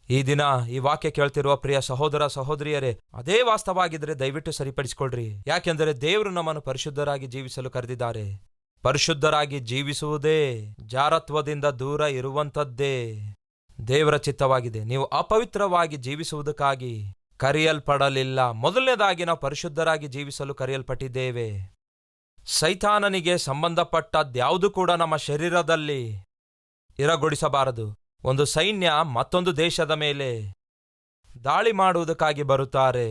ಈ ದಿನ ಈ ವಾಕ್ಯ ಕೇಳ್ತಿರುವ ಪ್ರಿಯ ಸಹೋದರ ಸಹೋದರಿಯರೇ, ಅದೇ ವಾಸ್ತವಾಗಿದ್ರೆ ದಯವಿಟ್ಟು ಸರಿಪಡಿಸಿಕೊಳ್ಳ್ರಿ. ಯಾಕೆಂದರೆ ದೇವರು ನಮ್ಮನ್ನು ಪರಿಶುದ್ಧರಾಗಿ ಜೀವಿಸಲು ಕರೆದಿದ್ದಾರೆ. ಪರಿಶುದ್ಧರಾಗಿ ಜೀವಿಸುವುದೇ, ಜಾರತ್ವದಿಂದ ದೂರ ಇರುವಂಥದ್ದೇ ದೇವರ ಚಿತ್ತವಾಗಿದೆ. ನೀವು ಅಪವಿತ್ರವಾಗಿ ಜೀವಿಸುವುದಕ್ಕಾಗಿ ಕರೆಯಲ್ಪಡಲಿಲ್ಲ. ಮೊದಲನೇದಾಗಿ ನಾವು ಪರಿಶುದ್ಧರಾಗಿ ಜೀವಿಸಲು ಕರೆಯಲ್ಪಟ್ಟಿದ್ದೇವೆ. ಸೈತಾನನಿಗೆ ಸಂಬಂಧಪಟ್ಟದ್ಯಾವುದು ಕೂಡ ನಮ್ಮ ಶರೀರದಲ್ಲಿ ಇರಗೊಡಿಸಬಾರದು. ಒಂದು ಸೈನ್ಯ ಮತ್ತೊಂದು ದೇಶದ ಮೇಲೆ ದಾಳಿ ಮಾಡುವುದಕ್ಕಾಗಿ ಬರುತ್ತಾರೆ.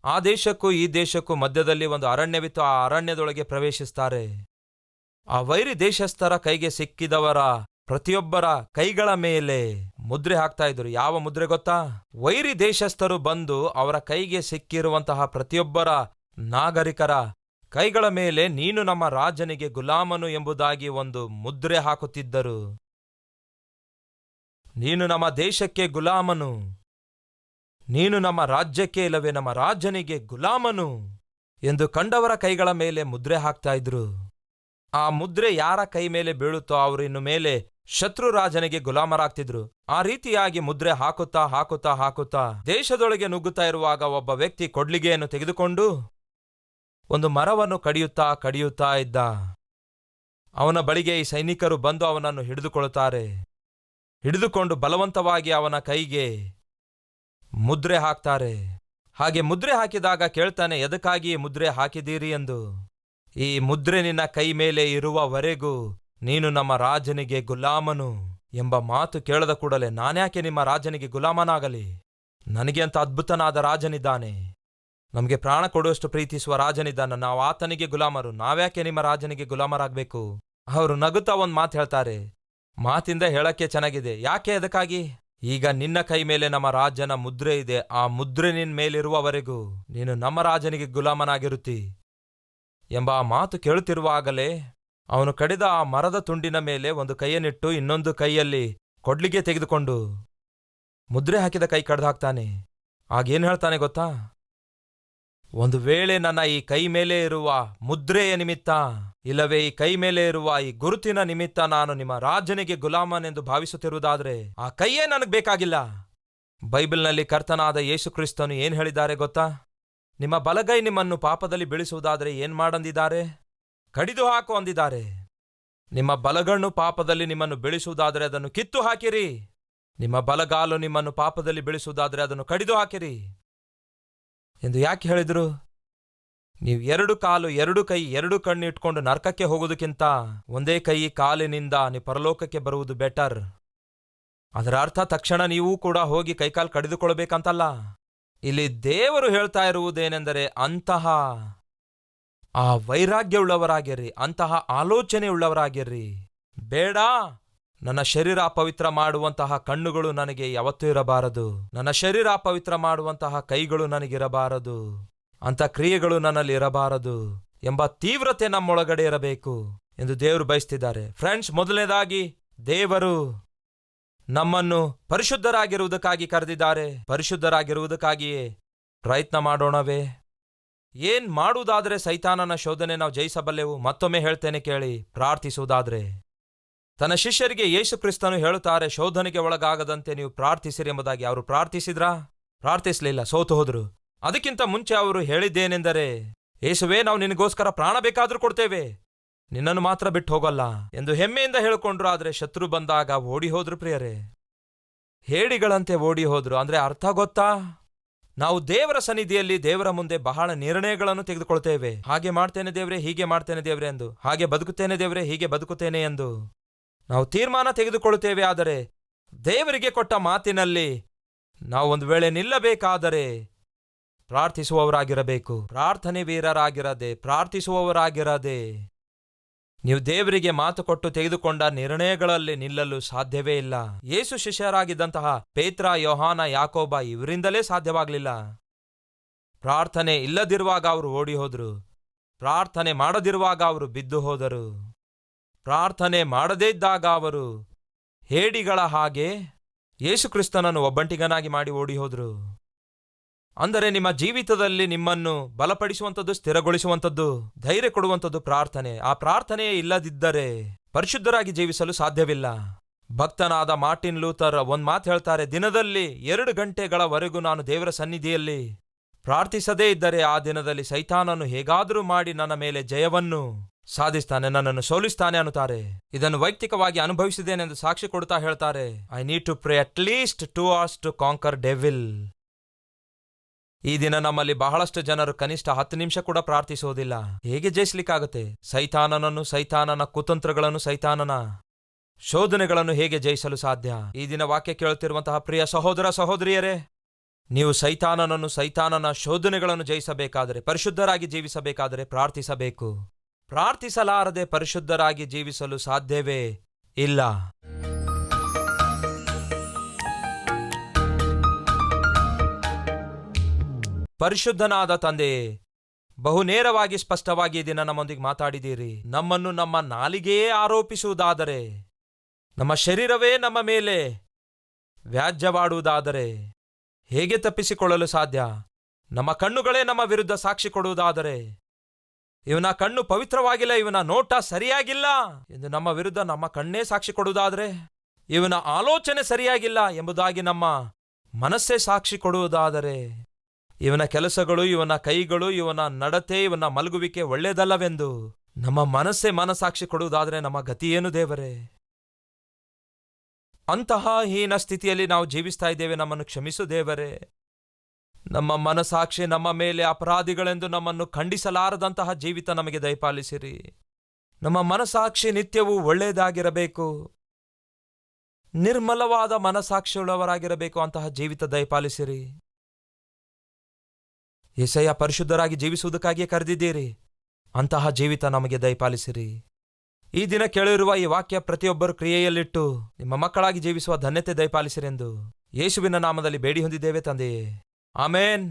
ಆ ದೇಶಕ್ಕೂ ಈ ದೇಶಕ್ಕೂ ಮಧ್ಯದಲ್ಲಿ ಒಂದು ಅರಣ್ಯವಿತ್ತು. ಆ ಅರಣ್ಯದೊಳಗೆ ಪ್ರವೇಶಿಸ್ತಾರೆ. ಆ ವೈರಿ ದೇಶಸ್ಥರ ಕೈಗೆ ಸಿಕ್ಕಿದವರ ಪ್ರತಿಯೊಬ್ಬರ ಕೈಗಳ ಮೇಲೆ ಮುದ್ರೆ ಹಾಕ್ತಾ ಇದ್ರು. ಯಾವ ಮುದ್ರೆ ಗೊತ್ತಾ? ವೈರಿ ದೇಶಸ್ಥರು ಬಂದು ಅವರ ಕೈಗೆ ಸಿಕ್ಕಿರುವಂತಹ ಪ್ರತಿಯೊಬ್ಬರ ನಾಗರಿಕರ ಕೈಗಳ ಮೇಲೆ ನೀನು ನಮ್ಮ ರಾಜನಿಗೆ ಗುಲಾಮನು ಎಂಬುದಾಗಿ ಒಂದು ಮುದ್ರೆ ಹಾಕುತ್ತಿದ್ದರು. ನೀನು ನಮ್ಮ ದೇಶಕ್ಕೆ ಗುಲಾಮನು, ನೀನು ನಮ್ಮ ರಾಜ್ಯಕ್ಕೆ ಇಲ್ಲವೇ ನಮ್ಮ ರಾಜನಿಗೆ ಗುಲಾಮನು ಎಂದು ಕಂಡವರ ಕೈಗಳ ಮೇಲೆ ಮುದ್ರೆ ಹಾಕ್ತಾ ಇದ್ರು. ಆ ಮುದ್ರೆ ಯಾರ ಕೈ ಮೇಲೆ ಬೀಳುತ್ತೋ ಅವರು ಇನ್ನು ಮೇಲೆ ಶತ್ರು ರಾಜನಿಗೆ ಗುಲಾಮರಾಗ್ತಿದ್ರು. ಆ ರೀತಿಯಾಗಿ ಮುದ್ರೆ ಹಾಕುತ್ತಾ ಹಾಕುತ್ತಾ ಹಾಕುತ್ತಾ ದೇಶದೊಳಗೆ ನುಗ್ಗುತ್ತಾ ಇರುವಾಗ ಒಬ್ಬ ವ್ಯಕ್ತಿ ಕೊಡ್ಲಿಗೆಯನ್ನು ತೆಗೆದುಕೊಂಡು ಒಂದು ಮರವನ್ನು ಕಡಿಯುತ್ತಾ ಇದ್ದ. ಅವನ ಬಳಿಗೆ ಈ ಸೈನಿಕರು ಬಂದು ಅವನನ್ನು ಹಿಡಿದುಕೊಳ್ಳುತ್ತಾರೆ. ಹಿಡಿದುಕೊಂಡು ಬಲವಂತವಾಗಿ ಅವನ ಕೈಗೆ ಮುದ್ರೆ ಹಾಕ್ತಾರೆ. ಹಾಗೆ ಮುದ್ರೆ ಹಾಕಿದಾಗ ಕೇಳ್ತಾನೆ, ಎದಕ್ಕಾಗಿ ಮುದ್ರೆ ಹಾಕಿದ್ದೀರಿ ಎಂದು. ಈ ಮುದ್ರೆ ನಿನ್ನ ಕೈ ಮೇಲೆ ಇರುವವರೆಗೂ ನೀನು ನಮ್ಮ ರಾಜನಿಗೆ ಗುಲಾಮನು ಎಂಬ ಮಾತು ಕೇಳದ ಕೂಡಲೇ, ನಾನ್ಯಾಕೆ ನಿಮ್ಮ ರಾಜನಿಗೆ ಗುಲಾಮನಾಗಲಿ? ನನಗೆ ಅಂತ ಅದ್ಭುತನಾದ ರಾಜನಿದ್ದಾನೆ, ನಮಗೆ ಪ್ರಾಣ ಕೊಡುವಷ್ಟು ಪ್ರೀತಿಸುವ ರಾಜನಿದ್ದಾನೆ, ನಾವು ಆತನಿಗೆ ಗುಲಾಮರು, ನಾವ್ಯಾಕೆ ನಿಮ್ಮ ರಾಜನಿಗೆ ಗುಲಾಮರಾಗಬೇಕು? ಅವರು ನಗುತ್ತಾ ಒಂದು ಮಾತು ಹೇಳ್ತಾರೆ. ಮಾತಿಂದ ಹೇಳಕ್ಕೆ ಚೆನ್ನಾಗಿದೆ. ಯಾಕೆ? ಅದಕ್ಕಾಗಿ, ಈಗ ನಿನ್ನ ಕೈ ಮೇಲೆ ನಮ್ಮ ರಾಜನ ಮುದ್ರೆ ಇದೆ. ಆ ಮುದ್ರೆ ನಿನ್ನ ಮೇಲಿರುವವರೆಗೂ ನೀನು ನಮ್ಮ ರಾಜನಿಗೆ ಗುಲಾಮನಾಗಿರುತ್ತಿ ಎಂಬ ಆ ಮಾತು ಕೇಳುತ್ತಿರುವಾಗಲೇ ಅವನು ಕಡಿದ ಆ ಮರದ ತುಂಡಿನ ಮೇಲೆ ಒಂದು ಕೈಯನ್ನಿಟ್ಟು ಇನ್ನೊಂದು ಕೈಯಲ್ಲಿ ಕೊಡ್ಲಿಗೆ ತೆಗೆದುಕೊಂಡು ಮುದ್ರೆ ಹಾಕಿದ ಕೈ ಕಡ್ದು ಹಾಕ್ತಾನೆ. ಆಗೇನು ಹೇಳ್ತಾನೆ ಗೊತ್ತಾ? ಒಂದು ವೇಳೆ ನನ್ನ ಈ ಕೈ ಮೇಲೆ ಇರುವ ಮುದ್ರೆಯ ನಿಮಿತ್ತ ಇಲ್ಲವೇ ಈ ಕೈ ಮೇಲೆ ಇರುವ ಈ ಗುರುತಿನ ನಿಮಿತ್ತ ನಾನು ನಿಮ್ಮ ರಾಜನಿಗೆ ಗುಲಾಮನೆಂದು ಭಾವಿಸುತ್ತಿರುವುದಾದ್ರೆ ಆ ಕೈಯೇ ನನಗೆ ಬೇಕಾಗಿಲ್ಲ. ಬೈಬಲ್ನಲ್ಲಿ ಕರ್ತನಾದ ಯೇಸು ಕ್ರಿಸ್ತನು ಏನ್ ಹೇಳಿದ್ದಾರೆ ಗೊತ್ತಾ? ನಿಮ್ಮ ಬಲಗೈ ನಿಮ್ಮನ್ನು ಪಾಪದಲ್ಲಿ ಬೀಳಿಸುವುದಾದರೆ ಏನ್ ಮಾಡಂದಿದ್ದಾರೆ? ಕಡಿದು ಹಾಕು ಅಂದಿದ್ದಾರೆ. ನಿಮ್ಮ ಬಲಗಣ್ಣು ಪಾಪದಲ್ಲಿ ನಿಮ್ಮನ್ನು ಬೀಳಿಸುವುದಾದರೆ ಅದನ್ನು ಕಿತ್ತು ಹಾಕಿರಿ. ನಿಮ್ಮ ಬಲಗಾಲು ನಿಮ್ಮನ್ನು ಪಾಪದಲ್ಲಿ ಬೀಳಿಸುವುದಾದರೆ ಅದನ್ನು ಕಡಿದು ಹಾಕಿರಿ ಎಂದು ಯಾಕೆ ಹೇಳಿದ್ರು? ನೀವು 2 ಕಾಲು 2 ಕೈ 2 ಕಣ್ಣು ಇಟ್ಕೊಂಡು ನರಕಕ್ಕೆ ಹೋಗೋದಕ್ಕಿಂತ ಒಂದೇ ಕೈ ಕಾಲಿನಿಂದ ನೀವು ಪರಲೋಕಕ್ಕೆ ಬರುವುದು ಬೆಟರ್. ಅದರ ಅರ್ಥ ತಕ್ಷಣ ನೀವೂ ಕೂಡ ಹೋಗಿ ಕೈಕಾಲು ಕಡಿದುಕೊಳ್ಬೇಕಂತಲ್ಲ. ಇಲ್ಲಿ ದೇವರು ಹೇಳ್ತಾ ಇರುವುದೇನೆಂದರೆ ಅಂತಹ ಆ ವೈರಾಗ್ಯವುಳ್ಳವರಾಗಿರ್ರಿ, ಅಂತಹ ಆಲೋಚನೆ ಉಳ್ಳವರಾಗಿರ್ರಿ. ಬೇಡ, ನನ್ನ ಶರೀರ ಅಪವಿತ್ರ ಮಾಡುವಂತಹ ಕಣ್ಣುಗಳು ನನಗೆ ಯಾವತ್ತೂ ಇರಬಾರದು, ನನ್ನ ಶರೀರ ಅಪವಿತ್ರ ಮಾಡುವಂತಹ ಕೈಗಳು ನನಗಿರಬಾರದು, ಅಂಥ ಕ್ರಿಯೆಗಳು ನನ್ನಲ್ಲಿ ಇರಬಾರದು ಎಂಬ ತೀವ್ರತೆ ನಮ್ಮೊಳಗಡೆ ಇರಬೇಕು ಎಂದು ದೇವರು ಬಯಸ್ತಿದ್ದಾರೆ. ಫ್ರೆಂಡ್ಸ್, ಮೊದಲನೇದಾಗಿ ದೇವರು ನಮ್ಮನ್ನು ಪರಿಶುದ್ಧರಾಗಿರುವುದಕ್ಕಾಗಿ ಕರೆದಿದ್ದಾರೆ. ಪರಿಶುದ್ಧರಾಗಿರುವುದಕ್ಕಾಗಿಯೇ ಪ್ರಯತ್ನ ಮಾಡೋಣವೇ? ಏನ್ ಮಾಡುವುದಾದರೆ ಸೈತಾನನ ಶೋಧನೆ ನಾವು ಜಯಿಸಬಲ್ಲೆವು? ಮತ್ತೊಮ್ಮೆ ಹೇಳ್ತೇನೆ ಕೇಳಿ, ಪ್ರಾರ್ಥಿಸುವುದಾದ್ರೆ. ತನ್ನ ಶಿಷ್ಯರಿಗೆ ಯೇಸು ಕ್ರಿಸ್ತನು ಹೇಳುತ್ತಾರೆ, ಶೋಧನೆಗೆ ಒಳಗಾಗದಂತೆ ನೀವು ಪ್ರಾರ್ಥಿಸಿರಿ ಎಂಬುದಾಗಿ. ಅವರು ಪ್ರಾರ್ಥಿಸಿದ್ರಾ? ಪ್ರಾರ್ಥಿಸಲಿಲ್ಲ, ಸೋತು ಹೋದ್ರು. ಅದಕ್ಕಿಂತ ಮುಂಚೆ ಅವರು ಹೇಳಿದ್ದೇನೆಂದರೆ, ಯೇಸುವೇ, ನಾವು ನಿನಗೋಸ್ಕರ ಪ್ರಾಣ ಬೇಕಾದ್ರೂ ಕೊಡ್ತೇವೆ, ನಿನ್ನನ್ನು ಮಾತ್ರ ಬಿಟ್ಟು ಹೋಗಲ್ಲ ಎಂದು ಹೆಮ್ಮೆಯಿಂದ ಹೇಳಿಕೊಂಡ್ರು. ಆದ್ರೆ ಶತ್ರು ಬಂದಾಗ ಓಡಿ ಹೋದ್ರು. ಪ್ರಿಯರೇ, ಹೇಡಿಗಳಂತೆ ಓಡಿ ಹೋದ್ರು. ಅಂದ್ರೆ ಅರ್ಥ ಗೊತ್ತಾ? ನಾವು ದೇವರ ಸನ್ನಿಧಿಯಲ್ಲಿ ದೇವರ ಮುಂದೆ ಬಹಳ ನಿರ್ಣಯಗಳನ್ನು ತೆಗೆದುಕೊಳ್ತೇವೆ. ಹಾಗೆ ಮಾಡ್ತೇನೆ ದೇವ್ರೆ, ಹೀಗೆ ಮಾಡ್ತೇನೆ ದೇವ್ರೆ ಎಂದು, ಹಾಗೆ ಬದುಕುತ್ತೇನೆ ದೇವ್ರೆ, ಹೀಗೆ ಬದುಕುತ್ತೇನೆ ಎಂದು ನಾವು ತೀರ್ಮಾನ ತೆಗೆದುಕೊಳ್ಳುತ್ತೇವೆ. ಆದರೆ ದೇವರಿಗೆ ಕೊಟ್ಟ ಮಾತಿನಲ್ಲಿ ನಾವು ಒಂದು ವೇಳೆ ನಿಲ್ಲಬೇಕಾದರೆ ಪ್ರಾರ್ಥಿಸುವವರಾಗಿರಬೇಕು. ಪ್ರಾರ್ಥನೆ ವೀರರಾಗಿರದೆ, ಪ್ರಾರ್ಥಿಸುವವರಾಗಿರದೆ ನೀವು ದೇವರಿಗೆ ಮಾತು ಕೊಟ್ಟು ತೆಗೆದುಕೊಂಡ ನಿರ್ಣಯಗಳಲ್ಲಿ ನಿಲ್ಲಲು ಸಾಧ್ಯವೇ ಇಲ್ಲ. ಯೇಸು ಶಿಷ್ಯರಾಗಿದ್ದಂತಹ ಪೇತ್ರ, ಯೋಹಾನ, ಯಾಕೋಬ ಇವರಿಂದಲೇ ಸಾಧ್ಯವಾಗಲಿಲ್ಲ. ಪ್ರಾರ್ಥನೆ ಇಲ್ಲದಿರುವಾಗ ಅವರು ಓಡಿ ಹೋದರು. ಪ್ರಾರ್ಥನೆ ಮಾಡದಿರುವಾಗ ಅವರು ಬಿದ್ದು ಹೋದರು. ಪ್ರಾರ್ಥನೆ ಮಾಡದೇ ಇದ್ದಾಗ ಅವರು ಹೇಡಿಗಳ ಹಾಗೆ ಯೇಸು ಕ್ರಿಸ್ತನನ್ನು ಒಬ್ಬಂಟಿಗನಾಗಿ ಮಾಡಿ ಓಡಿ ಹೋದರು. ಅಂದರೆ ನಿಮ್ಮ ಜೀವಿತದಲ್ಲಿ ನಿಮ್ಮನ್ನು ಬಲಪಡಿಸುವಂಥದ್ದು, ಸ್ಥಿರಗೊಳಿಸುವಂಥದ್ದು, ಧೈರ್ಯ ಕೊಡುವಂಥದ್ದು ಪ್ರಾರ್ಥನೆ. ಆ ಪ್ರಾರ್ಥನೆಯೇ ಇಲ್ಲದಿದ್ದರೆ ಪರಿಶುದ್ಧರಾಗಿ ಜೀವಿಸಲು ಸಾಧ್ಯವಿಲ್ಲ. ಭಕ್ತನಾದ ಮಾರ್ಟಿನ್ ಲೂಥರ್ ಒಂದ್ ಮಾತು ಹೇಳ್ತಾರೆ, ದಿನದಲ್ಲಿ 2 ಗಂಟೆಗಳವರೆಗೂ ನಾನು ದೇವರ ಸನ್ನಿಧಿಯಲ್ಲಿ ಪ್ರಾರ್ಥಿಸದೇ ಇದ್ದರೆ ಆ ದಿನದಲ್ಲಿ ಸೈತಾನನು ಹೇಗಾದರೂ ಮಾಡಿ ನನ್ನ ಮೇಲೆ ಜಯವನ್ನು ಸಾಧಿಸ್ತಾನೆ, ನನ್ನನ್ನು ಸೋಲಿಸ್ತಾನೆ ಅನ್ನುತ್ತಾರೆ. ಇದನ್ನು ವೈಯಕ್ತಿಕವಾಗಿ ಅನುಭವಿಸಿದ್ದೇನೆಂದು ಸಾಕ್ಷಿ ಕೊಡ್ತಾ ಹೇಳ್ತಾರೆ, I need to pray at least 2 hours to conquer devil. ಈ ದಿನ ನಮ್ಮಲ್ಲಿ ಬಹಳಷ್ಟು ಜನರು ಕನಿಷ್ಠ 10 ನಿಮಿಷ ಕೂಡ ಪ್ರಾರ್ಥಿಸೋದಿಲ್ಲ. ಹೇಗೆ ಜಯಿಸ್ಲಿಕ್ಕಾಗತ್ತೆ? ಸೈತಾನನನ್ನು, ಸೈತಾನನ ಕುತಂತ್ರಗಳನ್ನು, ಸೈತಾನನ ಶೋಧನೆಗಳನ್ನು ಹೇಗೆ ಜಯಿಸಲು ಸಾಧ್ಯ? ಈ ದಿನ ವಾಕ್ಯ ಕೇಳುತ್ತಿರುವಂತಹ ಪ್ರಿಯ ಸಹೋದರ ಸಹೋದರಿಯರೇ, ನೀವು ಸೈತಾನನನ್ನು, ಸೈತಾನನ ಶೋಧನೆಗಳನ್ನು ಜಯಿಸಬೇಕಾದರೆ, ಪರಿಶುದ್ಧರಾಗಿ ಜೀವಿಸಬೇಕಾದರೆ ಪ್ರಾರ್ಥಿಸಬೇಕು. ಪ್ರಾರ್ಥಿಸಲಾರದೆ ಪರಿಶುದ್ಧರಾಗಿ ಜೀವಿಸಲು ಸಾಧ್ಯವೇ ಇಲ್ಲ. ಪರಿಶುದ್ಧನಾದ ತಂದೆಯೇ, ಬಹು ನೇರವಾಗಿ ಸ್ಪಷ್ಟವಾಗಿ ಈ ದಿನ ನಮ್ಮೊಂದಿಗೆ ಮಾತಾಡಿದ್ದೀರಿ. ನಮ್ಮನ್ನು ನಮ್ಮ ನಾಲಿಗೆಯೇ ಆರೋಪಿಸುವುದಾದರೆ, ನಮ್ಮ ಶರೀರವೇ ನಮ್ಮ ಮೇಲೆ ವ್ಯಾಜ್ಯವಾಡುವುದಾದರೆ ಹೇಗೆ ತಪ್ಪಿಸಿಕೊಳ್ಳಲು ಸಾಧ್ಯ? ನಮ್ಮ ಕಣ್ಣುಗಳೇ ನಮ್ಮ ವಿರುದ್ಧ ಸಾಕ್ಷಿ ಕೊಡುವುದಾದರೆ, ಇವನ ಕಣ್ಣು ಪವಿತ್ರವಾಗಿಲ್ಲ, ಇವನ ನೋಟ ಸರಿಯಾಗಿಲ್ಲ ಎಂದು ನಮ್ಮ ವಿರುದ್ಧ ನಮ್ಮ ಕಣ್ಣೇ ಸಾಕ್ಷಿ ಕೊಡುವುದಾದರೆ, ಇವನ ಆಲೋಚನೆ ಸರಿಯಾಗಿಲ್ಲ ಎಂಬುದಾಗಿ ನಮ್ಮ ಮನಸ್ಸೇ ಸಾಕ್ಷಿ ಕೊಡುವುದಾದರೆ, ಇವನ ಕೆಲಸಗಳು, ಇವನ ಕೈಗಳು, ಇವನ ನಡತೆ, ಇವನ ಮಲಗುವಿಕೆ ಒಳ್ಳೆಯದಲ್ಲವೆಂದು ನಮ್ಮ ಮನಸ್ಸೇ ಮನಸಾಕ್ಷಿ ಕೊಡುವುದಾದರೆ ನಮ್ಮ ಗತಿಯೇನು ದೇವರೇ? ಅಂತಹ ಹೀನ ಸ್ಥಿತಿಯಲ್ಲಿ ನಾವು ಜೀವಿಸ್ತಾ ಇದ್ದೇವೆ. ನಮ್ಮನ್ನು ಕ್ಷಮಿಸು ದೇವರೇ. ನಮ್ಮ ಮನಸಾಕ್ಷಿ ನಮ್ಮ ಮೇಲೆ ಅಪರಾಧಿಗಳೆಂದು ನಮ್ಮನ್ನು ಖಂಡಿಸಲಾರದಂತಹ ಜೀವಿತ ನಮಗೆ ದಯಪಾಲಿಸಿರಿ. ನಮ್ಮ ಮನಸಾಕ್ಷಿ ನಿತ್ಯವೂ ಒಳ್ಳೆಯದಾಗಿರಬೇಕು, ನಿರ್ಮಲವಾದ ಮನಸಾಕ್ಷಿಯುಳ್ಳವರಾಗಿರಬೇಕು. ಅಂತಹ ಜೀವಿತ ದಯಪಾಲಿಸಿರಿ. ಯೆಶಯ್ಯ ಪರಿಶುದ್ಧರಾಗಿ ಜೀವಿಸುವುದಕ್ಕಾಗಿಯೇ ಕರೆದಿದ್ದೀರಿ. ಅಂತಹ ಜೀವಿತ ನಮಗೆ ದಯಪಾಲಿಸಿರಿ. ಈ ದಿನ ಕೇಳಿರುವ ಈ ವಾಕ್ಯ ಪ್ರತಿಯೊಬ್ಬರು ಕ್ರಿಯೆಯಲ್ಲಿಟ್ಟು ನಿಮ್ಮ ಮಕ್ಕಳಾಗಿ ಜೀವಿಸುವ ಧನ್ಯತೆ ದಯಪಾಲಿಸಿರೆಂದು ಯೇಸುವಿನ ನಾಮದಲ್ಲಿ ಬೇಡಿ ಹೊಂದಿದ್ದೇವೆ ತಂದೆಯೇ, ಆಮೇನ್.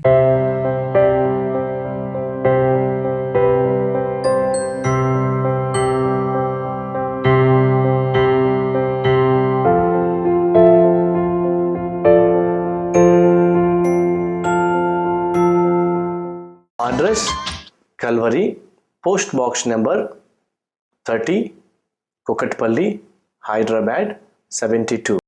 Address Calvary, Post Box number 30, Kokatpalli, Hyderabad 72.